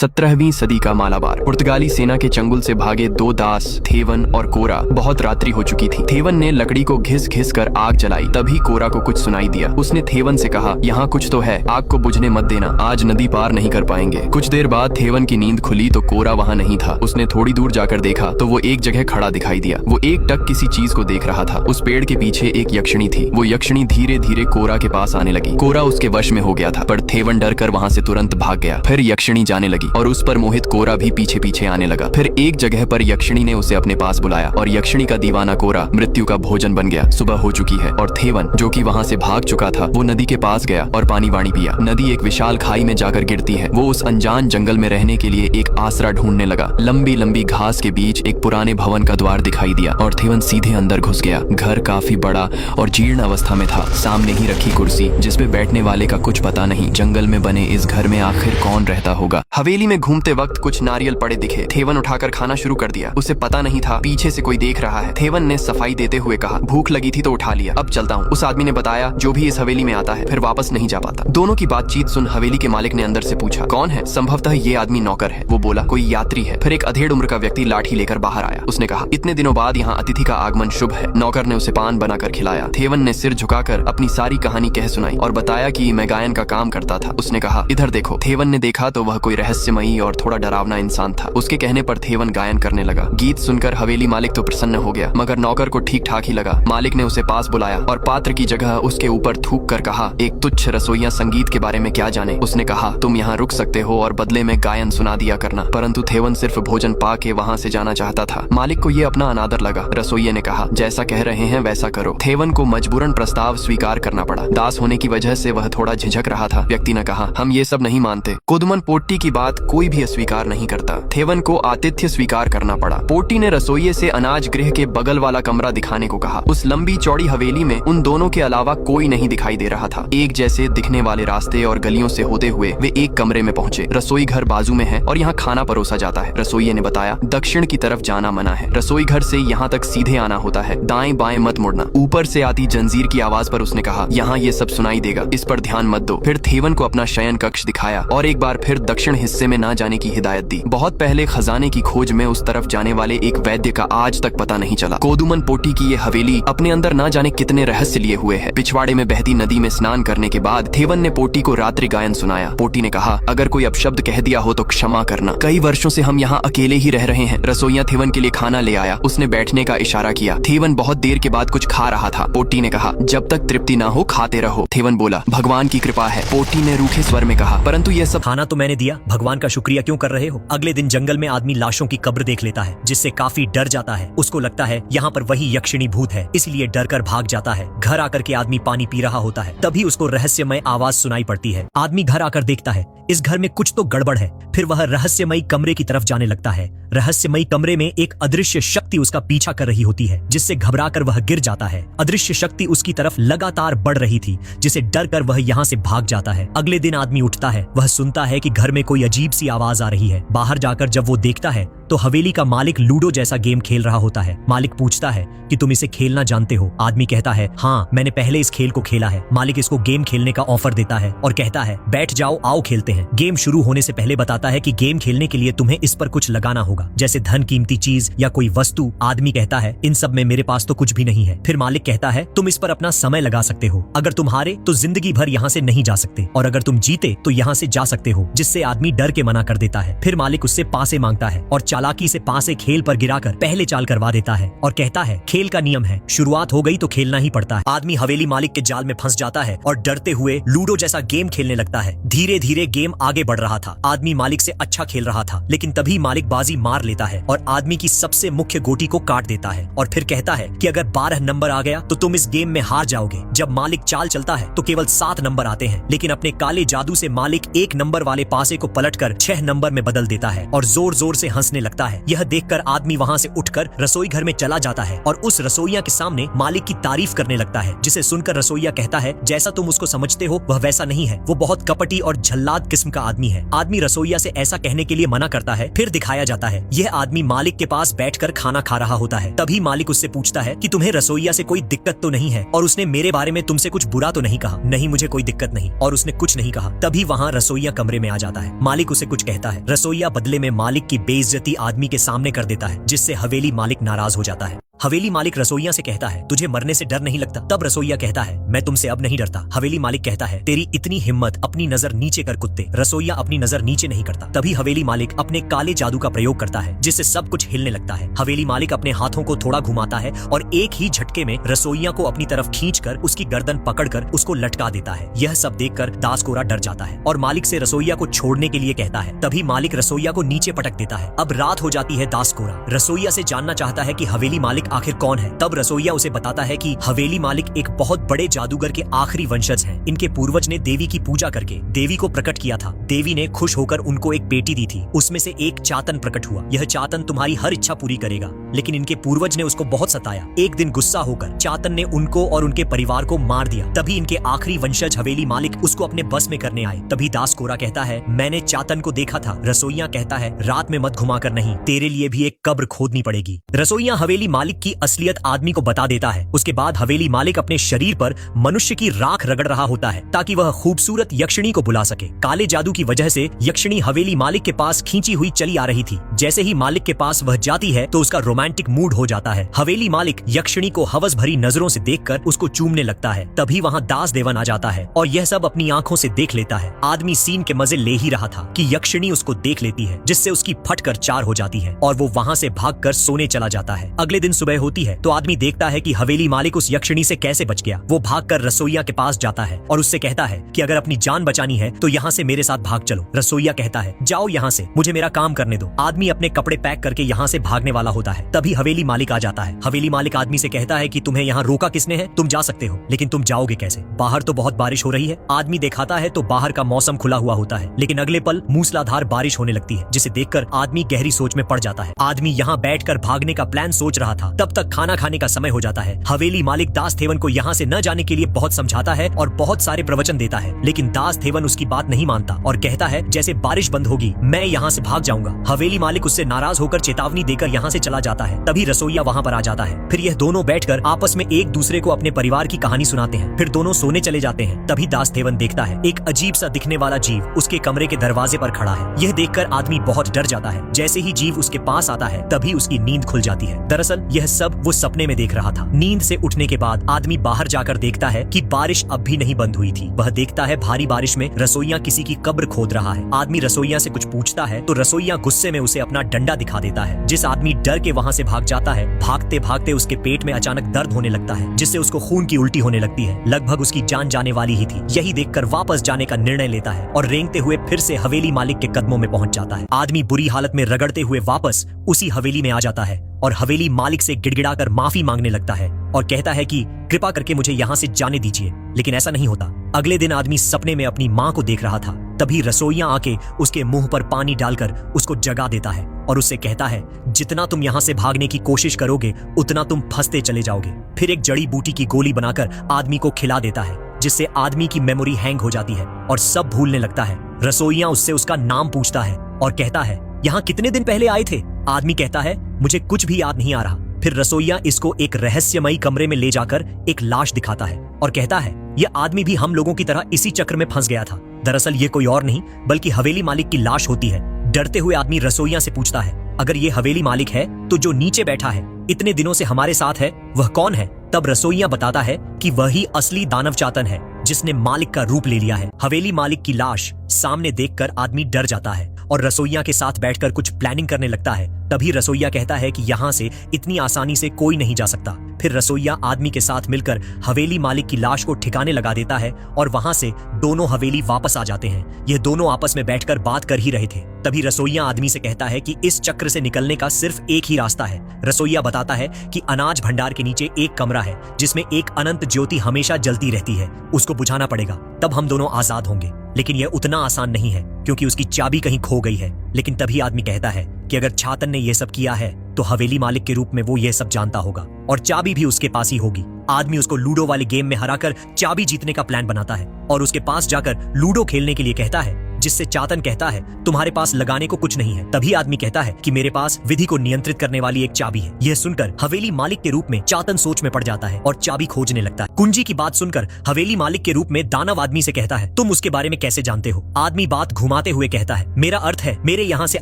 17वीं सदी का मालाबार। पुर्तगाली सेना के चंगुल से भागे दो दास थेवन और कोरा। बहुत रात्रि हो चुकी थी। थेवन ने लकड़ी को घिस घिस कर आग जलाई। तभी कोरा को कुछ सुनाई दिया। उसने थेवन से कहा, यहाँ कुछ तो है, आग को बुझने मत देना, आज नदी पार नहीं कर पाएंगे। कुछ देर बाद थेवन की नींद खुली तो कोरा वहाँ नहीं था। उसने थोड़ी दूर जाकर देखा तो वो एक जगह खड़ा दिखाई दिया। वो एक टक किसी चीज को देख रहा था। उस पेड़ के पीछे एक यक्षिणी थी। वो यक्षिणी धीरे धीरे कोरा के पास आने लगी। कोरा उसके वश में हो गया था, पर थेवन डर कर वहाँ से तुरंत भाग गया। फिर यक्षिणी जाने लगी और उस पर मोहित कोरा भी पीछे पीछे आने लगा। फिर एक जगह पर यक्षिणी ने उसे अपने पास बुलाया और यक्षिणी का दीवाना कोरा मृत्यु का भोजन बन गया। सुबह हो चुकी है और थेवन, जो कि वहाँ से भाग चुका था, वो नदी के पास गया और पानी वाणी पिया। नदी एक विशाल खाई में जाकर गिरती है। वो उस अनजान जंगल में रहने के लिए एक आसरा ढूंढने लगा। लंबी लंबी घास के बीच एक पुराने भवन का द्वार दिखाई दिया और थेवन सीधे अंदर घुस गया। घर काफी बड़ा और जीर्ण अवस्था में था। सामने ही रखी कुर्सी, जिसपे बैठने वाले का कुछ पता नहीं। जंगल में बने इस घर में आखिर कौन रहता होगा। हवेली में घूमते वक्त कुछ नारियल पड़े दिखे। थेवन उठाकर खाना शुरू कर दिया। उसे पता नहीं था पीछे से कोई देख रहा है। थेवन ने सफाई देते हुए कहा, भूख लगी थी तो उठा लिया, अब चलता हूँ। उस आदमी ने बताया, जो भी इस हवेली में आता है फिर वापस नहीं जा पाता। दोनों की बातचीत सुन हवेली के मालिक ने अंदर से पूछा, कौन है? संभवतः ये आदमी नौकर है। वो बोला, कोई यात्री है। फिर एक अधेड़ उम्र का व्यक्ति लाठी लेकर बाहर आया। उसने कहा, इतने दिनों बाद यहाँ अतिथि का आगमन शुभ है। नौकर ने उसे पान बनाकर खिलाया। थेवन ने सिर झुकाकर अपनी सारी कहानी कह सुनाई और बताया कि मैं गायन का काम करता था। उसने कहा, इधर देखो। थेवन ने देखा तो वह कोई रहस्यमयी और थोड़ा डरावना इंसान था। उसके कहने पर थेवन गायन करने लगा। गीत सुनकर हवेली मालिक तो प्रसन्न हो गया, मगर नौकर को ठीक ठाक ही लगा। मालिक ने उसे पास बुलाया और पात्र की जगह उसके ऊपर थूक कर कहा, एक तुच्छ रसोइया संगीत के बारे में क्या जाने। उसने कहा, तुम यहाँ रुक सकते हो और बदले में गायन सुना दिया करना। परंतु थेवन सिर्फ भोजन पा के वहाँ से जाना चाहता था। मालिक को ये अपना अनादर लगा। रसोइये ने कहा, जैसा कह रहे हैं वैसा करो। थेवन को मजबूरन प्रस्ताव स्वीकार करना पड़ा। दास होने की वजह से वह थोड़ा झिझक रहा था। व्यक्ति ने कहा, हम ये सब नहीं मानते। कोदुमन पोट्टी की बात कोई भी अस्वीकार नहीं करता। थेवन को आतिथ्य स्वीकार करना पड़ा। पोट्टी ने रसोइये से अनाज गृह के बगल वाला कमरा दिखाने को कहा। उस लंबी चौड़ी हवेली में उन दोनों के अलावा कोई नहीं दिखाई दे रहा था। एक जैसे दिखने वाले रास्ते और गलियों से होते हुए वे एक कमरे में पहुंचे। रसोई घर बाजू में है और यहाँ खाना परोसा जाता है। रसोइये ने बताया, दक्षिण की तरफ जाना मना है। रसोई घर से यहाँ तक सीधे आना होता है, दाएं बाएं मत मुड़ना। ऊपर से आती जंजीर की आवाज पर उसने कहा, यहाँ ये सब सुनाई देगा, इस पर ध्यान मत दो। फिर थेवन को अपना शयन कक्ष दिखाया और एक बार फिर दक्षिण हिस्से में ना जाने की हिदायत दी। बहुत पहले खजाने की खोज में उस तरफ जाने वाले एक वैद्य का आज तक पता नहीं चला। कोदुमन पोट्टी की ये हवेली अपने अंदर ना जाने कितने रहस्य लिए हुए है। पिछवाड़े में बहती नदी में स्नान करने के बाद थेवन ने पोट्टी को रात्रि गायन सुनाया। पोट्टी ने कहा, अगर कोई अपशब्द कह दिया हो तो क्षमा करना। कई वर्षों से हम यहाँ अकेले ही रह रहे हैं। रसोइया थेवन के लिए खाना ले आया। उसने बैठने का इशारा किया। थेवन बहुत देर के बाद कुछ खा रहा था। पोट्टी ने कहा, जब तक तृप्ति ना हो खाते रहो। थेवन बोला, भगवान की कृपा है। पोट्टी ने रूखे स्वर में कहा, परंतु ये सब खाना तो मैंने दिया, भगवान का शुक्रिया क्यों कर रहे हो? अगले दिन जंगल में आदमी लाशों की कब्र देख लेता है, जिससे काफी डर जाता है। उसको लगता है यहाँ पर वही यक्षिणी भूत है, इसलिए डर कर भाग जाता है। घर आकर के आदमी पानी पी रहा होता है, तभी उसको रहस्यमय आवाज सुनाई पड़ती है। आदमी घर आकर देखता है इस घर में कुछ तो गड़बड़ है। फिर वह रहस्यमयी कमरे की तरफ जाने लगता है। रहस्यमयी कमरे में एक अदृश्य शक्ति उसका पीछा कर रही होती है, जिससे घबराकर वह गिर जाता है। अदृश्य शक्ति उसकी तरफ लगातार बढ़ रही थी, जिसे डर कर वह यहाँ से भाग जाता है। अगले दिन आदमी उठता है। वह सुनता है कि घर में कोई अजीब सी आवाज आ रही है। बाहर जाकर जब वो देखता है तो हवेली का मालिक लूडो जैसा गेम खेल रहा होता है। मालिक पूछता है कि तुम इसे खेलना जानते हो? आदमी कहता है, हाँ, मैंने पहले इस खेल को खेला है। मालिक इसको गेम खेलने का ऑफर देता है और कहता है, बैठ जाओ, आओ खेलते हैं। गेम शुरू होने से पहले बताता है कि गेम खेलने के लिए तुम्हें इस पर कुछ लगाना होगा, जैसे धन, कीमती चीज या कोई वस्तु। आदमी कहता है, इन सब में मेरे पास तो कुछ भी नहीं है। फिर मालिक कहता है, तुम इस पर अपना समय लगा सकते हो। अगर तुम हारे तो जिंदगी भर यहाँ से नहीं जा सकते, और अगर तुम जीते तो यहाँ से जा सकते हो। जिससे आदमी डर के मना कर देता है। फिर मालिक उससे पासे मांगता है और चालाकी से पासे खेल पर गिराकर पहले चाल करवा देता है और कहता है, खेल का नियम है, शुरुआत हो गई तो खेलना ही पड़ता है। आदमी हवेली मालिक के जाल में फंस जाता है और डरते हुए लूडो जैसा गेम खेलने लगता है। धीरे धीरे गेम आगे बढ़ रहा था। आदमी मालिक से अच्छा खेल रहा था, लेकिन तभी मालिक बाजी मार लेता है और आदमी की सबसे मुख्य गोटी को काट देता है और फिर कहता है कि अगर 12 नंबर आ गया तो तुम इस गेम में हार जाओगे। जब मालिक चाल चलता है तो केवल 7 नंबर आते हैं, लेकिन अपने काले जादू से मालिक 1 नंबर वाले पासे को पलटकर 6 नंबर में बदल देता है और जोर जोर से हंसने लगता है। यह देखकर आदमी वहां से उठकर रसोई घर में चला जाता है और उस रसोइया के सामने मालिक की तारीफ करने लगता है, जिसे सुनकर रसोइया कहता है, जैसा तुम उसको समझते हो वह वैसा नहीं है। वो बहुत कपटी और झल्लाद किस्म का आदमी है। आदमी रसोइया से ऐसा कहने के लिए मना करता है। फिर दिखाया जाता है यह आदमी मालिक के पास बैठकर खाना खा रहा होता है। तभी मालिक उससे पूछता है कि तुम्हें रसोइया से कोई दिक्कत तो नहीं है और उसने मेरे बारे में तुमसे कुछ बुरा तो नहीं कहा? नहीं, मुझे कोई दिक्कत नहीं, और उसने कुछ नहीं कहा। तभी वहाँ रसोइया कमरे में आ जाता है। मालिक उसे कुछ कहता है। रसोइया बदले में मालिक की बेइज्जती आदमी के सामने कर देता है, जिससे हवेली मालिक नाराज हो जाता है। हवेली मालिक रसोइया से कहता है, तुझे मरने से डर नहीं लगता? तब रसोइया कहता है, मैं तुमसे अब नहीं डरता। हवेली मालिक कहता है, तेरी इतनी हिम्मत, अपनी नजर नीचे कर कुत्ते। रसोइया अपनी नजर नीचे नहीं करता। तभी हवेली मालिक अपने काले जादू का प्रयोग करता है, जिससे सब कुछ हिलने लगता है। हवेली मालिक अपने हाथों को थोड़ा घुमाता है और एक ही झटके में रसोइया को अपनी तरफ खींचकर उसकी गर्दन पकड़कर उसको लटका देता है। यह सब देखकर दास कोरा डर जाता है और मालिक से रसोइया को छोड़ने के लिए कहता है। तभी मालिक रसोइया को नीचे पटक देता है। अब रात हो जाती है। दास कोरा रसोइया से जानना चाहता है कि हवेली मालिक आखिर कौन है। तब रसोइया उसे बताता है कि हवेली मालिक एक बहुत बड़े जादूगर के आखिरी वंशज हैं। इनके पूर्वज ने देवी की पूजा करके देवी को प्रकट किया था। देवी ने खुश होकर उनको एक बेटी दी थी। उसमें से एक चातन प्रकट हुआ। यह चातन तुम्हारी हर इच्छा पूरी करेगा, लेकिन इनके पूर्वज ने उसको बहुत सताया। एक दिन गुस्सा होकर चातन ने उनको और उनके परिवार को मार दिया। तभी इनके आखिरी वंशज हवेली मालिक उसको अपने बस में करने आए। तभी दास कोरा कहता है, मैंने चातन को देखा था। रसोइया कहता है, रात में मत घुमाकर नहीं, तेरे लिए भी एक कब्र खोदनी पड़ेगी। रसोइया हवेली मालिक की असलियत आदमी को बता देता है। उसके बाद हवेली मालिक अपने शरीर पर मनुष्य की राख रगड़ रहा होता है ताकि वह खूबसूरत यक्षिणी को बुला सके। काले जादू की वजह से यक्षिणी हवेली मालिक के पास खींची हुई चली आ रही थी। जैसे ही मालिक के पास वह जाती है तो उसका रोमांटिक मूड हो जाता है। हवेली मालिक यक्षिणी को हवस भरी नजरों से देखकर उसको चूमने लगता है। तभी वहाँ दास देवन आ जाता है और यह सब अपनी आंखों से देख लेता है। आदमी सीन के मजे ले ही रहा था कि यक्षिणी उसको देख लेती है, जिससे उसकी फटकर चार हो जाती है और वो वहाँ से भागकर सोने चला जाता है। अगले दिन सुबह होती है तो आदमी देखता है कि हवेली मालिक उस यक्षिणी से कैसे बच गया। वो भागकर रसोइया के पास जाता है और उससे कहता है कि अगर अपनी जान बचानी है तो यहाँ से मेरे साथ भाग चलो। रसोइया कहता है, जाओ यहाँ से, मुझे मेरा काम करने दो। आदमी अपने कपड़े पैक करके यहाँ से भागने वाला होता है। तभी हवेली मालिक आ जाता है। हवेली मालिक आदमी से कहता है कि तुम्हें यहाँ रोका किसने है? तुम जा सकते हो, लेकिन तुम जाओगे कैसे? बाहर तो बहुत बारिश हो रही है। आदमी दिखाता है तो बाहर का मौसम खुला हुआ होता है, लेकिन अगले पल मूसलाधार बारिश होने लगती है, जिसे देखकर आदमी गहरी सोच में पड़ जाता है। आदमी यहाँ बैठकर भागने का प्लान सोच रहा था। तब तक खाना खाने का समय हो जाता है। हवेली मालिक दास थेवन को यहाँ से न जाने के लिए बहुत समझाता है और बहुत सारे प्रवचन देता है, लेकिन दास थेवन उसकी बात नहीं मानता और कहता है, जैसे बारिश बंद होगी मैं यहाँ से भाग जाऊंगा। हवेली मालिक उससे नाराज होकर चेतावनी देकर यहाँ से चला जाता है। तभी रसोइया वहाँ पर आ जाता है। फिर यह दोनों बैठकर आपस में एक दूसरे को अपने परिवार की कहानी सुनाते हैं। फिर दोनों सोने चले जाते हैं। तभी दास थेवन देखता है एक अजीब सा दिखने वाला जीव उसके कमरे के दरवाजे पर खड़ा है। यह देखकर आदमी बहुत डर जाता है। जैसे ही जीव उसके पास आता है तभी उसकी नींद खुल जाती है। दरअसल यह सब वो सपने में देख रहा था। नींद से उठने के बाद आदमी बाहर जाकर देखता है कि बारिश अब भी नहीं बंद हुई थी। वह देखता है भारी बारिश में रसोइया किसी की कब्र खोद रहा है। आदमी रसोइया से कुछ पूछता है तो रसोइया गुस्से में उसे अपना डंडा दिखा देता है। जिस आदमी डर के वहाँ से भाग जाता है, भागते भागते उसके पेट में अचानक दर्द होने लगता है, जिससे उसको खून की उल्टी होने लगती है। लगभग उसकी जान जाने वाली ही थी। यही देखकर वापस जाने का निर्णय लेता है और रेंगते हुए फिर से हवेली मालिक के कदमों में पहुंच जाता है। आदमी बुरी हालत में रगड़ते हुए वापस उसी हवेली में आ जाता है और हवेली मालिक से गिड़गिड़ाकर माफी मांगने लगता है और कहता है कि कृपा करके मुझे यहाँ से जाने दीजिए, लेकिन ऐसा नहीं होता। अगले दिन आदमी सपने में अपनी माँ को देख रहा था। तभी रसोइया आके उसके मुंह पर पानी डालकर उसको जगा देता है और उससे कहता है, जितना तुम यहाँ से भागने की कोशिश करोगे उतना तुम फंसते चले जाओगे। फिर एक जड़ी बूटी की गोली बनाकर आदमी को खिला देता है, जिससे आदमी की मेमोरी हैंग हो जाती है और सब भूलने लगता है। रसोइया उससे उसका नाम पूछता है और कहता है, यहाँ कितने दिन पहले आए थे? आदमी कहता है, मुझे कुछ भी याद नहीं आ रहा। फिर रसोइया इसको एक रहस्यमयी कमरे में ले जाकर एक लाश दिखाता है और कहता है, यह आदमी भी हम लोगों की तरह इसी चक्र में फंस गया था। दरअसल ये कोई और नहीं बल्कि हवेली मालिक की लाश होती है। डरते हुए आदमी रसोइया से पूछता है, अगर ये हवेली मालिक है तो जो नीचे बैठा है इतने दिनों से हमारे साथ है वह कौन है? तब रसोइया बताता है कि वही असली दानव चातन है जिसने मालिक का रूप ले लिया है। हवेली मालिक की लाश सामने देखकर आदमी डर जाता है और रसोइया के साथ बैठकर कुछ प्लानिंग करने लगता है। तभी रसोइया कहता है कि यहाँ से इतनी आसानी से कोई नहीं जा सकता। फिर रसोइया आदमी के साथ मिलकर हवेली मालिक की लाश को ठिकाने लगा देता है और वहां से दोनों हवेली वापस आ जाते हैं। यह दोनों आपस में बैठकर बात कर ही रहे थे। तभी रसोइया आदमी से कहता है कि इस चक्र से निकलने का सिर्फ एक ही रास्ता है। रसोइया बताता है कि अनाज भंडार के नीचे एक कमरा है जिसमें एक अनंत ज्योति हमेशा जलती रहती है, उसको बुझाना पड़ेगा, तब हम दोनों आजाद होंगे। लेकिन यह उतना आसान नहीं है क्योंकि उसकी चाबी कहीं खो गई है। लेकिन तभी आदमी कहता है कि अगर छातन ने यह सब किया है तो हवेली मालिक के रूप में वो यह सब जानता होगा और चाबी भी उसके पास ही होगी। आदमी उसको लूडो वाले गेम में हराकर चाबी जीतने का प्लान बनाता है और उसके पास जाकर लूडो खेलने के लिए कहता है। जिससे चातन कहता है तुम्हारे पास लगाने को कुछ नहीं है। तभी आदमी कहता है कि मेरे पास विधि को नियंत्रित करने वाली एक चाबी है। यह सुनकर हवेली मालिक के रूप में चातन सोच में पड़ जाता है और चाबी खोजने लगता है। कुंजी की बात सुनकर हवेली मालिक के रूप में दानव आदमी से कहता है तुम उसके बारे में कैसे जानते हो। आदमी बात घुमाते हुए कहता है मेरा अर्थ है मेरे यहाँ से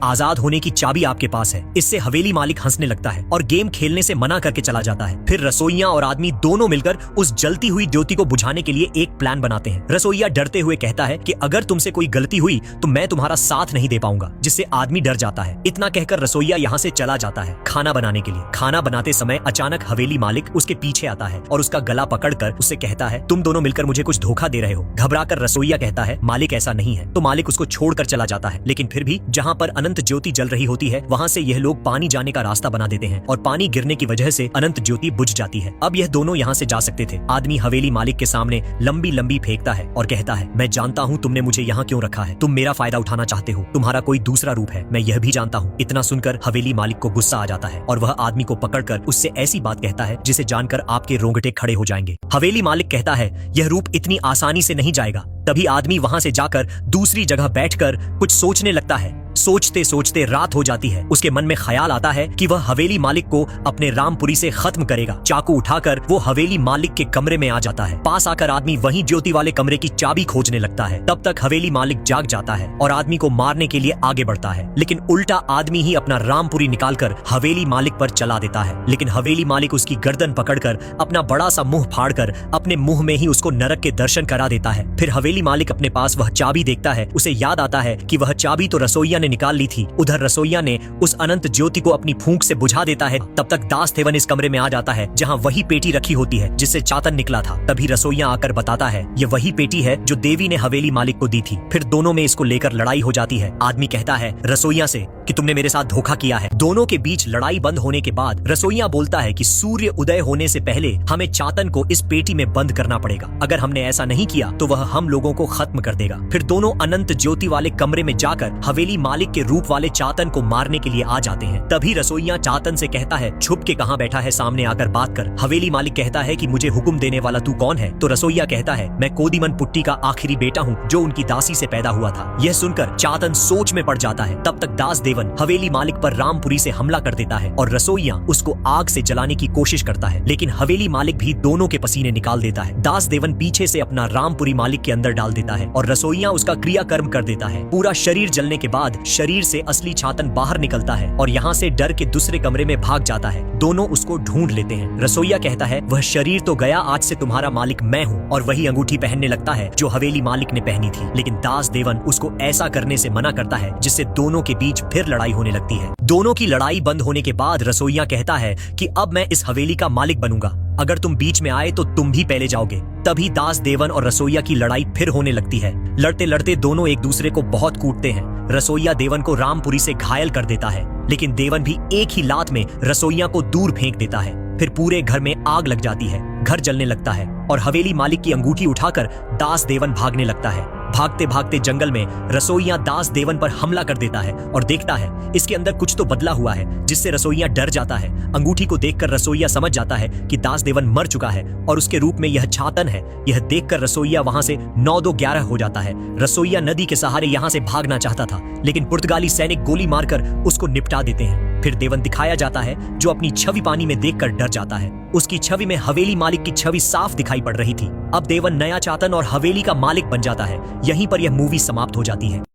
आजाद होने की चाबी आपके पास है। इससे हवेली मालिक हंसने लगता है और गेम खेलने से मना करके चला जाता है। फिर रसोइया और आदमी दोनों मिलकर उस जलती हुई ज्योति को बुझाने के लिए एक प्लान बनाते हैं। रसोइया डरते हुए कहता है कि अगर तुमसे कोई गलती हुई तो मैं तुम्हारा साथ नहीं दे पाऊंगा, जिससे आदमी डर जाता है। इतना कहकर रसोइया यहाँ से चला जाता है खाना बनाने के लिए। खाना बनाते समय अचानक हवेली मालिक उसके पीछे आता है और उसका गला पकड़कर उससे कहता है तुम दोनों मिलकर मुझे कुछ धोखा दे रहे हो। घबराकर रसोइया कहता है मालिक ऐसा नहीं है। तो मालिक उसको छोड़कर चला जाता है। लेकिन फिर भी जहाँ पर अनंत ज्योति जल रही होती है वहाँ से यह लोग पानी जाने का रास्ता बना देते हैं और पानी गिरने की वजह से अनंत ज्योति बुझ जाती है। अब यह दोनों यहाँ से जा सकते थे। आदमी हवेली मालिक के सामने लंबी लंबी फेंकता है और कहता है मैं जानता हूँ तुमने मुझे यहाँ क्यों रखा है। तुम मेरा फायदा उठाना चाहते हो। तुम्हारा कोई दूसरा रूप है, मैं यह भी जानता हूँ। इतना सुनकर हवेली मालिक को गुस्सा आ जाता है और वह आदमी को पकड़कर उससे ऐसी बात कहता है जिसे जानकर आपके रोंगटे खड़े हो जाएंगे। हवेली मालिक कहता है यह रूप इतनी आसानी से नहीं जाएगा। तभी आदमी वहां से जाकर दूसरी जगह बैठकर कुछ सोचने लगता है। सोचते सोचते रात हो जाती है। उसके मन में ख्याल आता है कि वह हवेली मालिक को अपने रामपुरी से खत्म करेगा। चाकू उठाकर वो हवेली मालिक के कमरे में आ जाता है। पास आकर आदमी वहीं ज्योति वाले कमरे की चाबी खोजने लगता है। तब तक हवेली मालिक जाग जाता है और आदमी को मारने के लिए आगे बढ़ता है। लेकिन उल्टा आदमी ही अपना रामपुरी निकालकर हवेली मालिक पर चला देता है। लेकिन हवेली मालिक उसकी गर्दन पकड़कर अपना बड़ा सा मुंह फाड़कर अपने मुंह में ही उसको नरक के दर्शन करा देता है। फिर हवेली मालिक अपने पास वह चाबी देखता है। उसे याद आता है कि वह चाबी तो रसोइया ने निकाल ली थी। उधर रसोइया ने उस अनंत ज्योति को अपनी फूंक से बुझा देता है। तब तक दास देवन इस कमरे में आ जाता है जहां वही पेटी रखी होती है जिससे चातन निकला था। तभी रसोइया आकर बताता है ये वही पेटी है जो देवी ने हवेली मालिक को दी थी। फिर दोनों में इसको लेकर लड़ाई हो जाती है। आदमी कहता है रसोइया से कि तुमने मेरे साथ धोखा किया है। दोनों के बीच लड़ाई बंद होने के बाद रसोइया बोलता है कि सूर्य उदय होने से पहले हमें चातन को इस पेटी में बंद करना पड़ेगा। अगर हमने ऐसा नहीं किया तो वह हम लोगों को खत्म कर देगा। फिर दोनों अनंत ज्योति वाले कमरे में जाकर हवेली मालिक के रूप वाले चातन को मारने के लिए आ जाते हैं। तभी रसोइया चातन से कहता है छुप के कहां बैठा है, सामने आकर बात कर। हवेली मालिक कहता है कि मुझे हुक्म देने वाला तू कौन है। तो रसोइया कहता है मैं कोदीमन पुट्टी का आखिरी बेटा हूँ जो उनकी दासी से पैदा हुआ था। यह सुनकर चातन सोच में पड़ जाता है। तब तक दास देवन हवेली मालिक पर रामपुरी से हमला कर देता है और रसोइया उसको आग से जलाने की कोशिश करता है। लेकिन हवेली मालिक भी दोनों के पसीने निकाल देता है। दास देवन पीछे से अपना रामपुरी मालिक के अंदर डाल देता है और रसोइया उसका क्रियाकर्म कर देता है। पूरा शरीर जलने के बाद शरीर से असली चातन बाहर निकलता है और यहाँ से डर के दूसरे कमरे में भाग जाता है। दोनों उसको ढूंढ लेते हैं। रसोइया कहता है वह शरीर तो गया, आज से तुम्हारा मालिक मैं हूँ, और वही अंगूठी पहनने लगता है जो हवेली मालिक ने पहनी थी। लेकिन दास देवन उसको ऐसा करने से मना करता है जिससे दोनों के बीच फिर लड़ाई होने लगती है। दोनों की लड़ाई बंद होने के बाद रसोइया कहता है कि अब मैं इस हवेली का मालिक बनूंगा, अगर तुम बीच में आए तो तुम भी पहले जाओगे। तभी दास देवन और रसोइया की लड़ाई फिर होने लगती है। लड़ते लड़ते दोनों एक दूसरे को बहुत कूटते हैं। रसोइया देवन को रामपुरी से घायल कर देता है, लेकिन देवन भी एक ही लात में रसोइया को दूर फेंक देता है। फिर पूरे घर में आग लग जाती है, घर जलने लगता है और हवेली मालिक की अंगूठी उठाकर दास देवन भागने लगता है। भागते भागते जंगल में रसोइया दास देवन पर हमला कर देता है और देखता है इसके अंदर कुछ तो बदला हुआ है, जिससे रसोइया डर जाता है। अंगूठी को देखकर रसोइया समझ जाता है कि दास देवन मर चुका है और उसके रूप में यह चातन है। यह देखकर रसोइया वहां से 9-2-11 हो जाता है। रसोइया नदी के सहारे यहाँ से भागना चाहता था, लेकिन पुर्तगाली सैनिक गोली मारकर उसको निपटा देते हैं। फिर देवन दिखाया जाता है जो अपनी छवि पानी में देखकर डर जाता है। उसकी छवि में हवेली मालिक की छवि साफ दिखाई पड़ रही थी। अब देवन नया चातन और हवेली का मालिक बन जाता है। यहीं पर यह मूवी समाप्त हो जाती है।